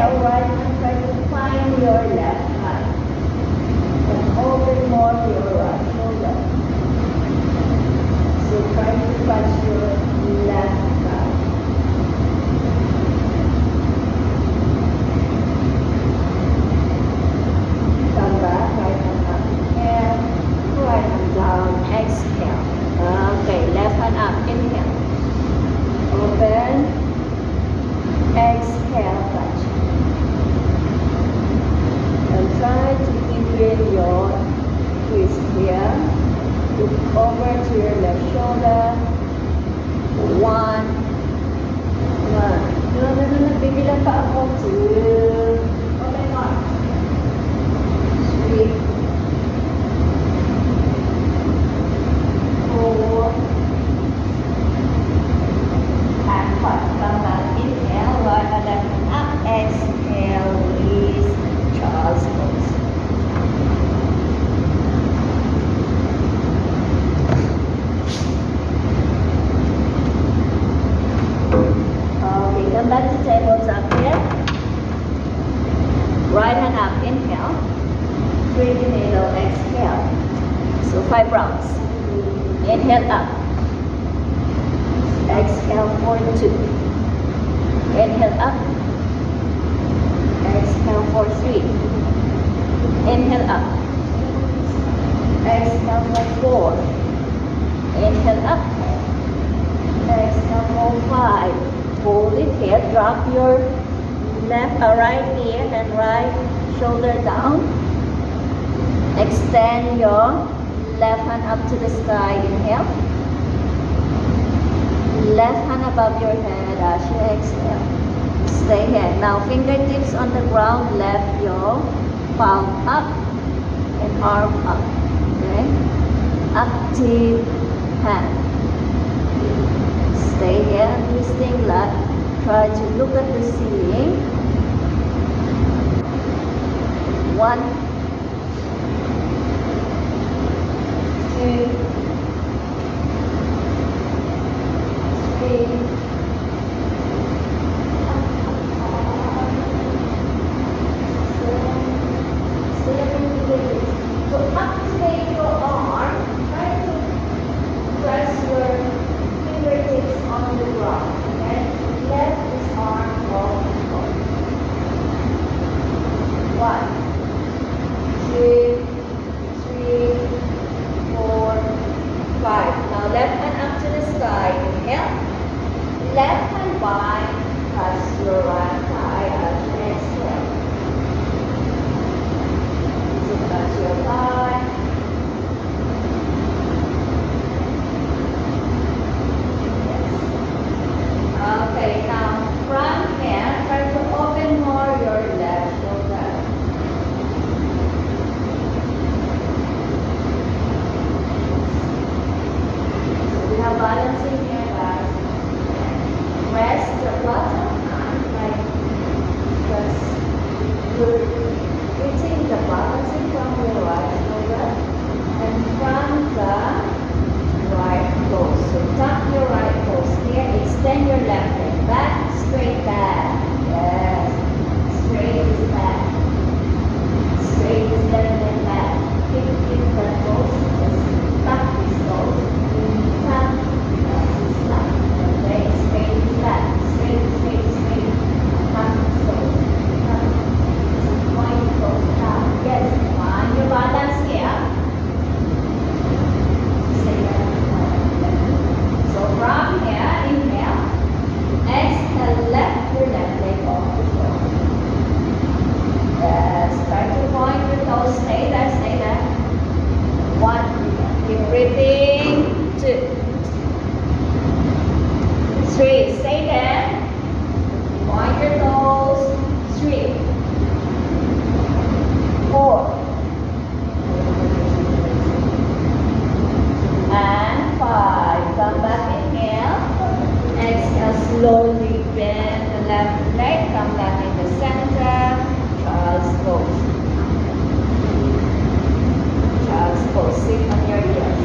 exhale, right hand try to find your left hand. And open more your right shoulder. So try to touch your left thigh. Come back, right hand up, inhale, right hand down, exhale. Okay, left hand up, inhale. Open, exhale, touch. And try to keep your twist here. Look over to your left shoulder. One. No, bibilang pa ako. Two. Open heart. Three. Four. And five. Come back. Inhale, right and left hand up. Exhale, release. Child's pose. Okay, come back to tables up here. Right hand up, inhale. 3 middle, exhale. So 5 rounds. Inhale up. Exhale for 2. Inhale up. Exhale for 3. Inhale up. Exhale for 4. Inhale up. Exhale for 5. Hold it here. Drop your right ear and right shoulder down. Extend your left hand up to the sky. Inhale. Left hand above your head as you exhale. Stay here. Now fingertips on the ground. Left your palm up and arm up. Okay. Active hand. Stay here and twisting left. Try to look at the ceiling. 1, 2, 3. So activate your arm. Try to press your fingertips on the ground. Okay? Let this arm go. 1, 2, 3, 4, 5. Now left hand up to the sky. Inhale. Left hand bind. Touch your right thigh as you exhale. So touch your thigh. Okay, now front hand, try to open more your left shoulder. So we have balancing here, guys. Rest your bottom hand, like just you're reaching the balancing from your right shoulder and from the right toes. So tap your right toes here, extend your left leg back, straight back. Yes, straight is back. Straight is left leg back. Keep the toes, just tap these toes. Tap, that's tap. Okay, straight is back. Straight, straight, straight. Tap these toes. Tap. Point the toes down. Yes, find your balance here. Stay there. So from here, inhale, exhale, left your left leg off the floor. Yes, try to point your toes, stay there, stay there. 1, keep breathing. 2, 3, stay there. Point your toes. 3, 4, and 5. Come back, inhale. Exhale, slowly bend the left leg. Come back in the center. Child's pose. Child's pose. Sit on your heels.